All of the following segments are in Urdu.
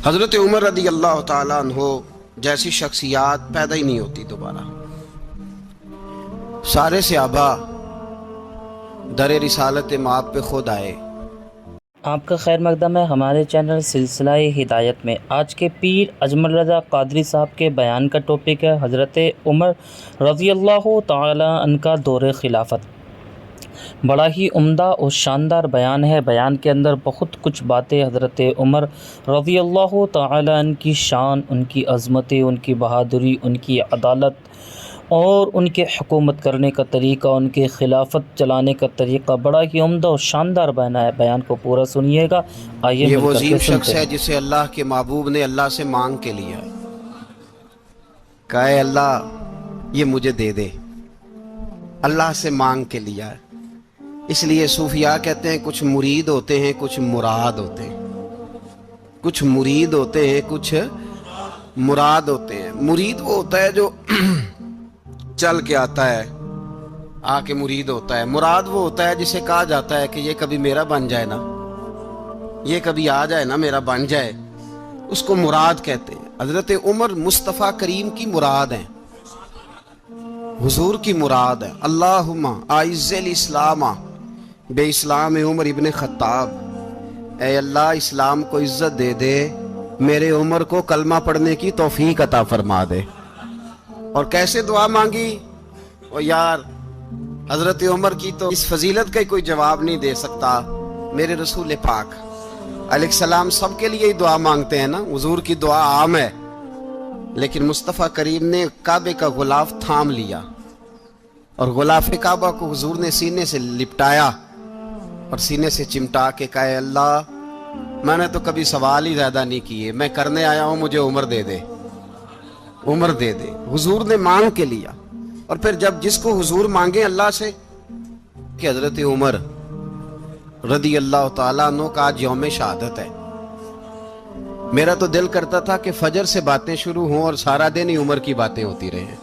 حضرت عمر رضی اللہ تعالیٰ عنہ جیسی شخصیات پیدا ہی نہیں ہوتی دوبارہ. سارے صحابہ در رسالت مآب پہ خود آئے. آپ کا خیر مقدم ہے ہمارے چینل سلسلہ ہدایت میں. آج کے پیر اجمل رضا قادری صاحب کے بیان کا ٹاپک ہے حضرت عمر رضی اللہ تعالی عنہ کا دور خلافت. بڑا ہی عمدہ اور شاندار بیان ہے. بیان کے اندر بہت کچھ باتیں حضرت عمر رضی اللہ تعالی عنہ کی شان، ان کی عظمتیں، ان کی بہادری، ان کی عدالت اور ان کے حکومت کرنے کا طریقہ، ان کے خلافت چلانے کا طریقہ بڑا ہی عمدہ اور شاندار بیان ہے. بیان کو پورا سنیے گا. آئیے یہ مل وہ کر کے عظیم سنتے شخص ہے ہیں. جسے اللہ کے محبوب نے اللہ سے مانگ کے لیا ہے. کہا اے اللہ یہ مجھے دے دے. اللہ سے مانگ کے لیا ہے. اس لیے صوفیاء کہتے ہیں کچھ مرید ہوتے ہیں کچھ مراد ہوتے ہیں. کچھ مرید ہوتے ہیں کچھ مراد ہوتے ہیں. مرید وہ ہوتا ہے جو چل کے آتا ہے، آ کے مرید ہوتا ہے. مراد وہ ہوتا ہے جسے کہا جاتا ہے کہ یہ کبھی میرا بن جائے نا، یہ کبھی آ جائے نا، میرا بن جائے. اس کو مراد کہتے ہیں. حضرت عمر مصطفیٰ کریم کی مراد ہیں، حضور کی مراد ہے. اللہم اعز الاسلام بے اسلام عمر ابن خطاب. اے اللہ اسلام کو عزت دے دے، میرے عمر کو کلمہ پڑھنے کی توفیق عطا فرما دے. اور کیسے دعا مانگی؟ اور یار حضرت عمر کی تو اس فضیلت کا کوئی جواب نہیں دے سکتا. میرے رسول پاک علیہ السلام سب کے لیے ہی دعا مانگتے ہیں نا، حضور کی دعا عام ہے. لیکن مصطفیٰ کریم نے کعبے کا غلاف تھام لیا اور غلاف کعبہ کو حضور نے سینے سے لپٹایا اور سینے سے چمٹا کے کہا اے اللہ میں نے تو کبھی سوال ہی زیادہ نہیں کیے، میں کرنے آیا ہوں، مجھے عمر دے دے، عمر دے دے. حضور نے مانگ کے لیا. اور پھر جب جس کو حضور مانگے اللہ سے کہ حضرت عمر رضی اللہ تعالیٰ عنہ کا آج یوم شہادت ہے. میرا تو دل کرتا تھا کہ فجر سے باتیں شروع ہوں اور سارا دن ہی عمر کی باتیں ہوتی رہیں.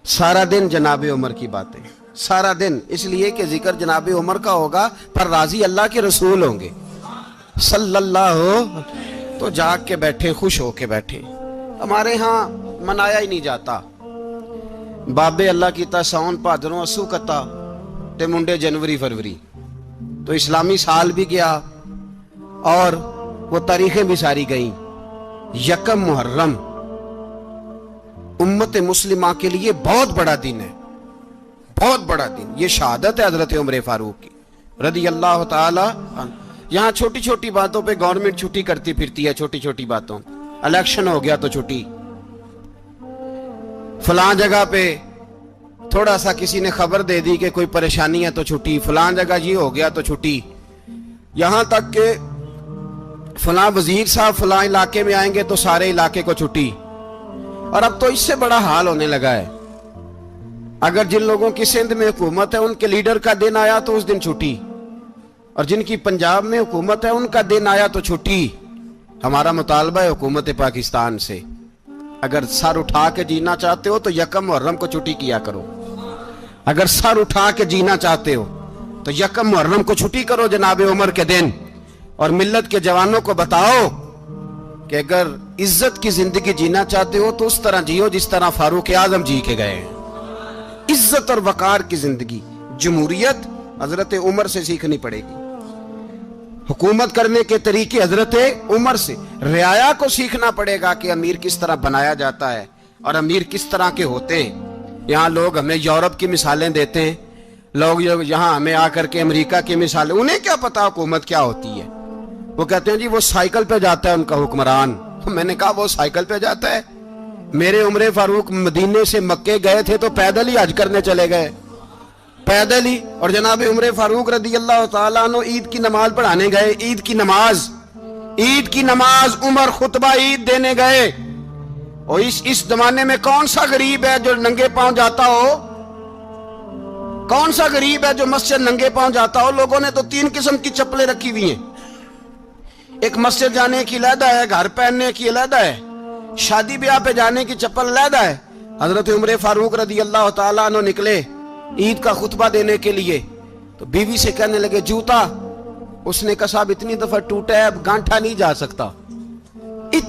سارا دن جناب عمر کی باتیں، سارا دن. اس لیے کہ ذکر جناب عمر کا ہوگا پر راضی اللہ کے رسول ہوں گے صلی اللہ. تو جاگ کے بیٹھے، خوش ہو کے بیٹھے. ہمارے ہاں منایا ہی نہیں جاتا. بابے اللہ کی تا ساؤن بھادروں اسو کتا تے منڈے جنوری فروری. تو اسلامی سال بھی گیا اور وہ تاریخیں بھی ساری گئیں. یکم محرم امت مسلمہ کے لیے بہت بڑا دن ہے، بہت بڑا دن. یہ شہادت ہے حضرت عمر فاروق کی رضی اللہ تعالی عنہ. یہاں چھوٹی چھوٹی باتوں پہ گورنمنٹ چھٹی کرتی پھرتی ہے. چھوٹی چھوٹی باتوں، الیکشن ہو گیا تو چھٹی، فلاں جگہ پہ تھوڑا سا کسی نے خبر دے دی کہ کوئی پریشانی ہے تو چھٹی، فلاں جگہ یہ ہو گیا تو چھٹی. یہاں تک کہ فلاں وزیر صاحب فلاں علاقے میں آئیں گے تو سارے علاقے کو چھٹی. اور اب تو اس سے بڑا حال ہونے لگا ہے. اگر جن لوگوں کی سندھ میں حکومت ہے ان کے لیڈر کا دن آیا تو اس دن چھٹی، اور جن کی پنجاب میں حکومت ہے ان کا دن آیا تو چھٹی. ہمارا مطالبہ ہے حکومت پاکستان سے، اگر سر اٹھا کے جینا چاہتے ہو تو یکم محرم کو چھٹی کیا کرو. اگر سر اٹھا کے جینا چاہتے ہو تو یکم محرم کو چھٹی کرو جناب عمر کے دن. اور ملت کے جوانوں کو بتاؤ کہ اگر عزت کی زندگی جینا چاہتے ہو تو اس طرح جیو جس طرح فاروق اعظم جی کے گئے ہیں. عزت اور وقار کی زندگی. جمہوریت حضرت عمر سے سیکھنی پڑے گی. حکومت کرنے کے طریقے حضرت عمر سے. رعایا کو سیکھنا پڑے گا کہ امیر کس طرح بنایا جاتا ہے اور امیر کس طرح کے ہوتے ہیں. یہاں لوگ ہمیں یورپ کی مثالیں دیتے ہیں، لوگ یہاں ہمیں آ کر کے امریکہ کی مثالیں. انہیں کیا پتا حکومت کیا ہوتی ہے؟ وہ کہتے ہیں جی وہ سائیکل پہ جاتا ہے ان کا حکمران. میں نے کہا وہ سائیکل پہ جاتا ہے؟ میرے عمر فاروق مدینے سے مکے گئے تھے تو پیدل ہی حج کرنے چلے گئے، پیدل ہی. اور جناب عمر فاروق رضی اللہ تعالیٰ عنہ عید کی نماز پڑھانے گئے. عید کی نماز عمر خطبہ عید دینے گئے. اور اس زمانے میں کون سا غریب ہے جو ننگے پاؤں جاتا ہو؟ کون سا غریب ہے جو مسجد ننگے پاؤں جاتا ہو؟ لوگوں نے تو 3 قسم کی چپلیں رکھی ہوئی ہیں. ایک مسجد جانے کی علیحدہ ہے، گھر پہننے کی علیحدہ ہے، شادی بیاہ پہ جانے کی چپل علیحدہ ہے. حضرت عمر فاروق رضی اللہ تعالیٰ عنہ نکلے عید کا خطبہ دینے کے لیے تو بیوی سے کہنے لگے جوتا. اس نے کہا صاحب اتنی دفعہ ٹوٹا ہے اب گانٹھا نہیں جا سکتا.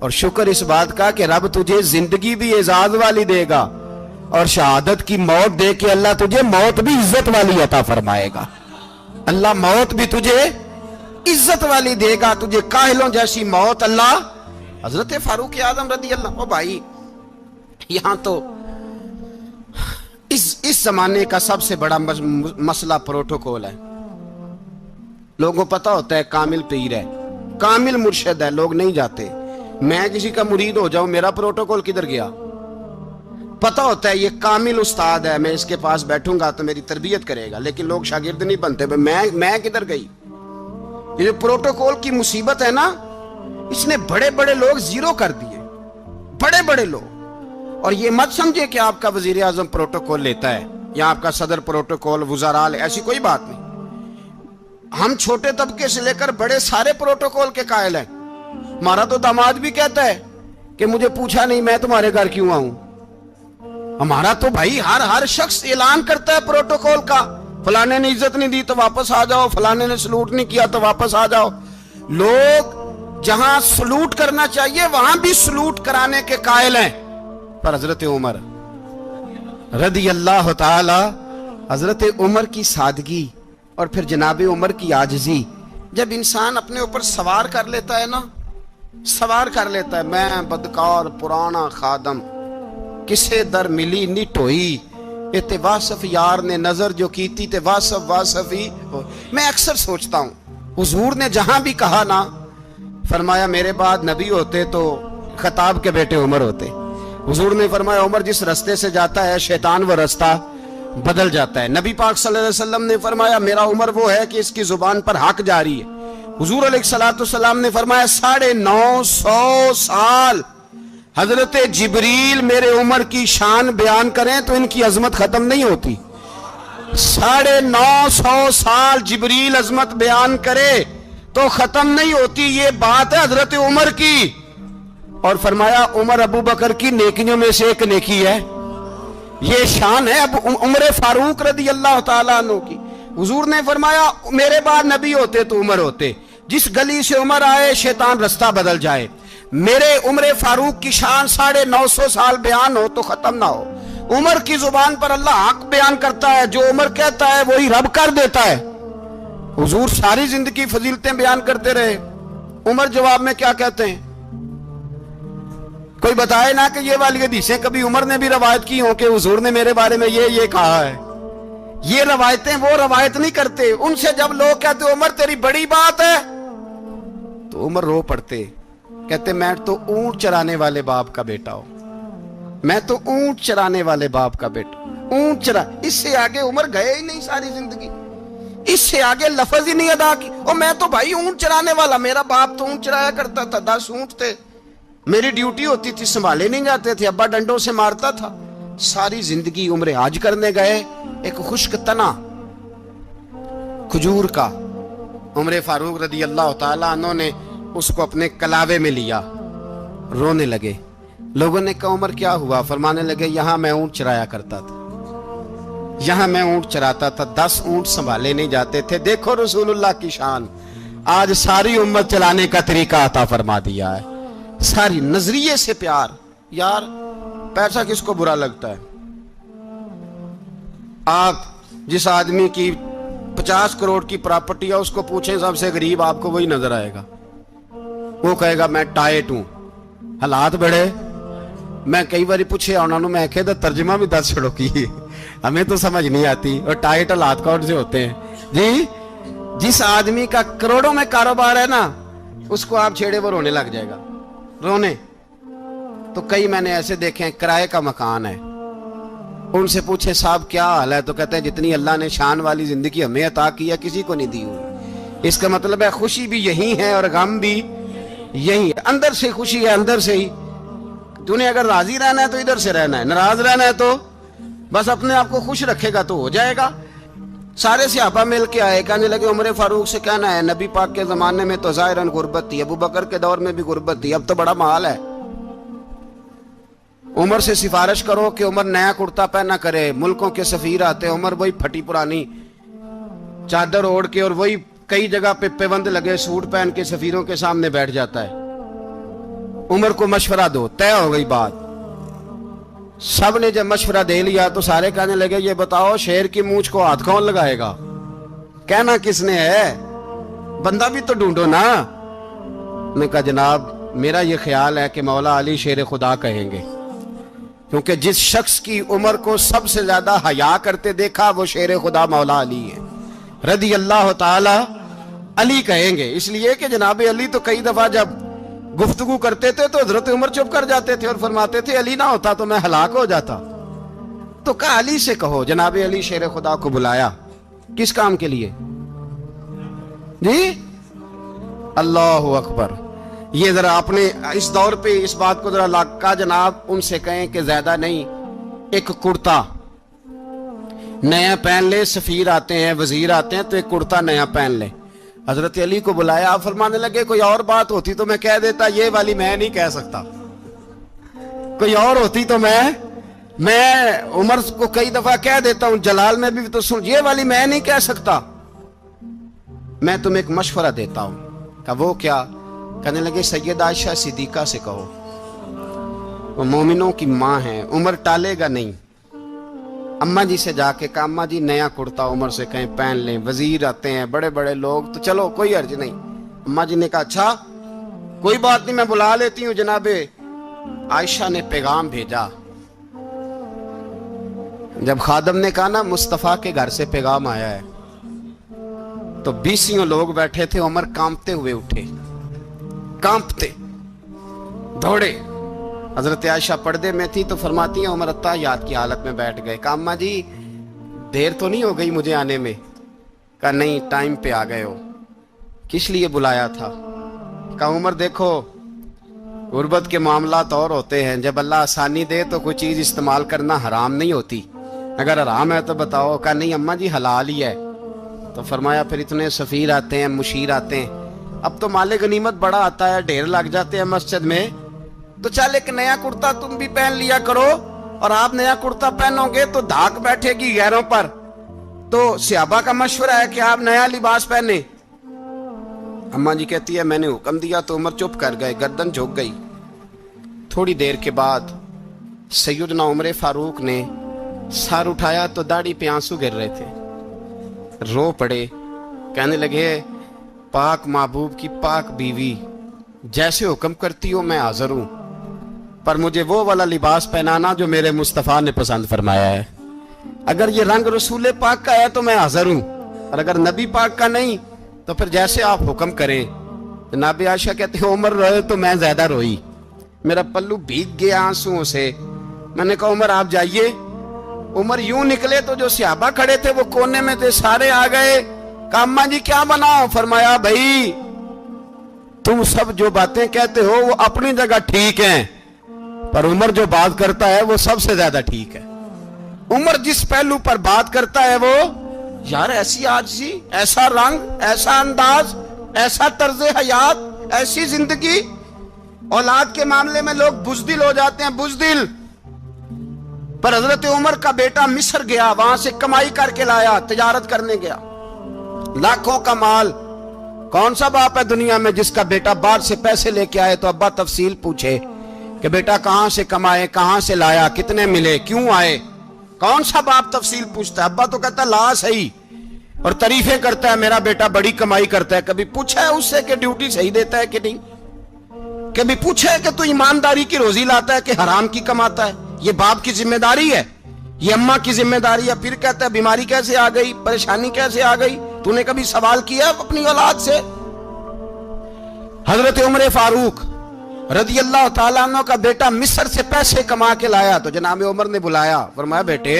اور شکر اس بات کا کہ رب تجھے زندگی بھی اعزاز والی دے گا اور شہادت کی موت دے کے اللہ تجھے موت بھی عزت والی عطا فرمائے گا. اللہ موت بھی تجھے عزت والی دے گا, تجھے کاہلوں جیسی موت اللہ. حضرت فاروق اعظم رضی اللہ. بھائی یہاں تو اس زمانے کا سب سے بڑا مسئلہ پروٹوکول ہے. لوگوں پتا ہوتا ہے کامل پیر ہے, کامل مرشد ہے, لوگ نہیں جاتے. میں کسی کا مرید ہو جاؤں, میرا پروٹوکول کدھر گیا؟ پتا ہوتا ہے یہ کامل استاد ہے, میں اس کے پاس بیٹھوں گا تو میری تربیت کرے گا, لیکن لوگ شاگرد نہیں بنتے. میں کدھر گئی؟ یہ جو پروٹوکول کی مصیبت ہے نا, اس نے بڑے بڑے لوگ زیرو کر دیے, بڑے بڑے لوگ. اور یہ مت سمجھے کہ آپ کا وزیر اعظم پروٹوکول لیتا ہے یا آپ کا صدر پروٹوکول, وزراء, ایسی کوئی بات نہیں. ہم چھوٹے طبقے سے لے کر بڑے سارے پروٹوکول کے قائل ہیں. ہمارا تو داماد بھی کہتا ہے کہ مجھے پوچھا نہیں, میں تمہارے گھر کیوں آؤں. ہمارا تو بھائی ہر شخص اعلان کرتا ہے پروٹوکول کا, فلانے نے عزت نہیں دی تو واپس آ جاؤ, فلانے نے سلوٹ نہیں کیا تو واپس آ جاؤ. لوگ جہاں سلوٹ کرنا چاہیے وہاں بھی سلوٹ کرانے کے قائل ہیں. پر حضرت عمر رضی اللہ تعالی, حضرت عمر کی سادگی اور پھر جناب عمر کی عاجزی, جب انسان اپنے اوپر سوار کر لیتا ہے نا, سوار کر لیتا ہے, میں بدکار پرانا خادم, کسے در ملی نی ٹوئی, تے واصف یار نے نظر جو کیتی تے واصف ہی. میں اکثر سوچتا ہوں حضور نے جہاں بھی کہا نا, فرمایا میرے بعد نبی ہوتے تو خطاب کے بیٹے عمر ہوتے. حضور نے فرمایا عمر جس رستے سے جاتا ہے شیطان وہ رستہ بدل جاتا ہے. نبی پاک صلی اللہ علیہ وسلم نے فرمایا میرا عمر وہ ہے کہ اس کی زبان پر حق جاری ہے. حضور علیہ السلام نے فرمایا 950 سال حضرت جبریل میرے عمر کی شان بیان کریں تو ان کی عظمت ختم نہیں ہوتی. 950 سال جبریل عظمت بیان کرے تو ختم نہیں ہوتی. یہ بات ہے حضرت عمر کی. اور فرمایا عمر ابو بکر کی نیکیوں میں سے ایک نیکی ہے, یہ شان ہے اب عمر فاروق رضی اللہ تعالیٰ عنہ کی. حضور نے فرمایا میرے بعد نبی ہوتے تو عمر ہوتے, جس گلی سے عمر آئے شیطان رستہ بدل جائے. میرے عمر فاروق کی شان 950 سال بیان ہو تو ختم نہ ہو. عمر کی زبان پر اللہ حق بیان کرتا ہے, جو عمر کہتا ہے وہی رب کر دیتا ہے. حضور ساری زندگی فضیلتیں بیان کرتے رہے, عمر جواب میں کیا کہتے ہیں؟ کوئی بتائے نا کہ یہ والی حدیثیں کبھی عمر نے بھی روایت کی ہوں کہ حضور نے میرے بارے میں یہ کہا ہے. یہ روایتیں وہ روایت نہیں کرتے. ان سے جب لوگ کہتے عمر تیری بڑی بات ہے تو عمر رو پڑتے, کہتے میں تو اونٹ چرانے والے باپ کا بیٹا ہوں, میں تو اونٹ چرانے والے باپ کا بیٹا, اونٹ چرا. اس سے آگے عمر گئے ہی نہیں ساری زندگی, اس سے آگے لفظ ہی نہیں ادا کی. اور میں تو بھائی اونٹ چرانے والا, میرا باپ تو اونٹ چرایا کرتا تھا, 10 اونٹ تھے, میری ڈیوٹی ہوتی تھی, سنبھالے نہیں جاتے تھے, ابا ڈنڈوں سے مارتا تھا. ساری زندگی عمر حج کرنے گئے, ایک خشک تنا کھجور کا عمر فاروق رضی اللہ تعالیٰ عنہ نے اس کو اپنے کلاوے میں لیا, رونے لگے. لوگوں نے کہا عمر کیا ہوا؟ فرمانے لگے یہاں میں اونٹ چرایا کرتا تھا, یہاں میں اونٹ چراتا تھا, 10 اونٹ سنبھالے نہیں جاتے تھے. دیکھو رسول اللہ کی شان, آج ساری امت چلانے کا طریقہ عطا فرما دیا ہے. ساری نظریے سے پیار. یار پیسہ کس کو برا لگتا ہے؟ آپ جس آدمی کی 50 کروڑ کی پراپرٹی ہے اس کو پوچھیں سب سے غریب, آپ کو وہی نظر آئے گا. وہ کہے گا میں ٹائٹ ہوں, حالات بڑے. میں کئی باری پوچھے انہوں نے, میں کہتا ترجمہ بھی 10 چھڑوں کی, ہمیں تو سمجھ نہیں آتی. اور ٹائٹ حالات کون سے ہوتے ہیں جی؟ جس آدمی کا کروڑوں میں کاروبار ہے نا, اس کو آپ چھیڑے وہ رونے لگ جائے گا, رونے. تو کئی میں نے ایسے دیکھے ہیں کرائے کا مکان ہے, ان سے پوچھے صاحب کیا حال ہے, تو کہتے ہیں جتنی اللہ نے شان والی زندگی ہمیں عطا کی ہے کسی کو نہیں دی ہوئی. اس کا مطلب ہے خوشی بھی یہی ہے اور غم بھی یہی ہے. اندر سے خوشی ہے, اندر سے ہی. تو نے اگر راضی رہنا ہے تو ادھر سے رہنا ہے, ناراض رہنا ہے تو بس اپنے آپ کو خوش رکھے گا تو ہو جائے گا. سارے صحابہ مل کے آئے, کہنے لگے عمر فاروق سے کہنا ہے نبی پاک کے زمانے میں تو ظاہراً غربت تھی, ابو بکر کے دور میں بھی غربت تھی, اب تو بڑا محال ہے. عمر سے سفارش کرو کہ عمر نیا کرتا پہنا کرے. ملکوں کے سفیر آتے, عمر وہی پھٹی پرانی چادر اوڑھ کے اور وہی کئی جگہ پہ پیوند لگے سوٹ پہن کے سفیروں کے سامنے بیٹھ جاتا ہے. عمر کو مشورہ دو، طے ہو گئی بات۔ سب نے جب مشورہ دے لیا تو سارے کہنے لگے یہ بتاؤ شیر کی مونچھ کو ہاتھ کون لگائے گا؟ کہنا کس نے ہے؟ بندہ بھی تو ڈھونڈو نا۔ نے کہا جناب میرا یہ خیال ہے کہ مولا علی شیر خدا کہیں گے، کیونکہ جس شخص کی عمر کو سب سے زیادہ حیا کرتے دیکھا وہ شیر خدا مولا علی ہے رضی اللہ تعالی علی کہیں گے۔ اس لیے کہ جناب علی تو کئی دفعہ جب گفتگو کرتے تھے تو حضرت عمر چپ کر جاتے تھے اور فرماتے تھے علی نہ ہوتا تو میں ہلاک ہو جاتا۔ تو کہا علی سے کہو۔ جناب علی شیر خدا کو بلایا، کس کام کے لیے؟ جی اللہ اکبر۔ یہ ذرا اپنے اس دور پہ اس بات کو ذرا لاکا جناب ان سے کہیں کہ زیادہ نہیں، ایک کرتا نیا پہن لے، سفیر آتے ہیں وزیر آتے ہیں تو ایک کرتا نیا پہن لے۔ حضرت علی کو بلایا، آپ فرمانے لگے کوئی اور بات ہوتی تو میں کہہ دیتا، یہ والی میں نہیں کہہ سکتا۔ کوئی اور ہوتی تو میں عمر کو کئی دفعہ کہہ دیتا ہوں، جلال میں بھی تو سن، یہ والی میں نہیں کہہ سکتا۔ میں تمہیں ایک مشورہ دیتا ہوں۔ کہا وہ کیا؟ کہنے لگے سیدہ عائشہ صدیقہ سے کہو، وہ مومنوں کی ماں ہیں، عمر ٹالے گا نہیں۔ اماں جی سے جا کے کہا اماں جی نیا کرتا عمر سے کہیں پہن لیں، وزیر آتے ہیں بڑے بڑے لوگ تو چلو کوئی حرج نہیں۔ اماں جی نے کہا اچھا کوئی بات نہیں میں بلا لیتی ہوں۔ جناب عائشہ نے پیغام بھیجا، جب خادم نے کہا نا مصطفیٰ کے گھر سے پیغام آیا ہے تو 20 لوگ بیٹھے تھے، عمر کانپتے ہوئے اٹھے، کانپتے دوڑے۔ حضرت عائشہ پردے میں تھی تو فرماتی ہیں عمر اتحیات کی حالت میں بیٹھ گئے۔ کہا اماں جی دیر تو نہیں ہو گئی مجھے آنے میں؟ کہا نہیں ٹائم پہ آ گئے ہو۔ کس لیے بلایا تھا؟ کہا عمر دیکھو غربت کے معاملات اور ہوتے ہیں، جب اللہ آسانی دے تو کوئی چیز استعمال کرنا حرام نہیں ہوتی، اگر حرام ہے تو بتاؤ۔ کہا نہیں اماں جی حلال ہی ہے۔ تو فرمایا پھر اتنے سفیر آتے ہیں مشیر آتے ہیں، اب تو مال غنیمت بڑا آتا ہے، ڈھیر لگ جاتے ہیں مسجد میں، تو چل ایک نیا کرتا تم بھی پہن لیا کرو، اور آپ نیا کرتا پہنو گے تو دھاک بیٹھے گی غیروں پر۔ تو صحابہ کا مشورہ ہے کہ آپ نیا لباس پہنے۔ اماں جی کہتی ہے میں نے حکم دیا تو عمر چپ کر گئے، گردن جھک گئی۔ تھوڑی دیر کے بعد سیدنا عمر فاروق نے سر اٹھایا تو داڑھی پہ آنسو گر رہے تھے، رو پڑے، کہنے لگے پاک محبوب کی پاک بیوی جیسے حکم کرتی ہو میں حاضر ہوں، پر مجھے وہ والا لباس پہنانا جو میرے مصطفیٰ نے پسند فرمایا ہے۔ اگر یہ رنگ رسول پاک کا ہے تو میں حاضر ہوں، اور اگر نبی پاک کا نہیں تو پھر جیسے آپ حکم کریں۔ جناب عائشہ کہتے ہیں عمر روئے تو میں زیادہ روئی، میرا پلو بھیگ گیا آنسوؤں سے۔ میں نے کہا عمر آپ جائیے۔ عمر یوں نکلے تو جو صحابہ کھڑے تھے وہ کونے میں تھے، سارے آ گئے۔ کہا اماں جی کیا بناؤ؟ فرمایا بھائی تم سب جو باتیں کہتے ہو وہ اپنی جگہ ٹھیک ہیں، پر عمر جو بات کرتا ہے وہ سب سے زیادہ ٹھیک ہے۔ عمر جس پہلو پر بات کرتا ہے وہ یار ایسی عاجزی، ایسا رنگ، ایسا انداز، ایسا طرز حیات، ایسی زندگی۔ اولاد کے معاملے میں لوگ بزدل ہو جاتے ہیں، بزدل، پر حضرت عمر کا بیٹا مصر گیا، وہاں سے کمائی کر کے لایا، تجارت کرنے گیا، لاکھوں کا مال۔ کون سا باپ ہے دنیا میں جس کا بیٹا باہر سے پیسے لے کے آئے تو ابا تفصیل پوچھے کہ بیٹا کہاں سے کمائے، کہاں سے لایا، کتنے ملے، کیوں آئے؟ کون سا باپ تفصیل پوچھتا ہے؟ ابا تو کہتا ہے لا صحیح، اور تعریفیں کرتا ہے میرا بیٹا بڑی کمائی کرتا ہے۔ کبھی پوچھا ہے اس سے کہ ڈیوٹی صحیح دیتا ہے کہ نہیں؟ کبھی پوچھا ہے کہ تو ایمانداری کی روزی لاتا ہے کہ حرام کی کماتا ہے؟ یہ باپ کی ذمہ داری ہے، یہ اماں کی ذمہ داری ہے۔ پھر کہتا ہے بیماری کیسے آ گئی، پریشانی کیسے آ گئی؟ تو نے کبھی سوال کیا اپنی اولاد سے؟ حضرت عمر فاروق رضی اللہ تعالیٰ عنہ کا بیٹا مصر سے پیسے کما کے لایا تو جناب عمر نے بلایا، فرمایا بیٹے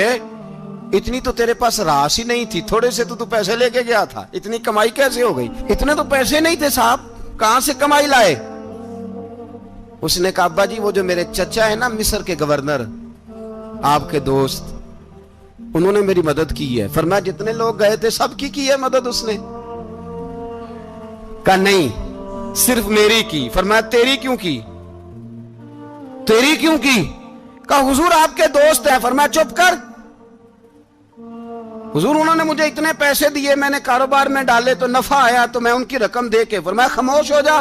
اتنی تو تیرے پاس راس ہی نہیں تھی، تھوڑے سے تو پیسے لے کے گیا تھا، اتنی کمائی کیسے ہو گئی؟ اتنے تو پیسے نہیں تھے صاحب، کہاں سے کمائی لائے؟ اس نے کہا ابا جی وہ جو میرے چچا ہے نا مصر کے گورنر، آپ کے دوست، انہوں نے میری مدد کی ہے۔ فرمایا جتنے لوگ گئے تھے سب کی ہے مدد اس نے؟ کہا نہیں صرف میری کی۔ فرمایا تیری کیوں کی؟ تیری کیوں کی؟ کہا حضور آپ کے دوست ہیں۔ فرمایا چپ کر، حضور انہوں نے مجھے اتنے پیسے دیے، میں نے کاروبار میں ڈالے تو نفع آیا تو میں ان کی رقم دے کے۔ فرمایا خاموش ہو جا،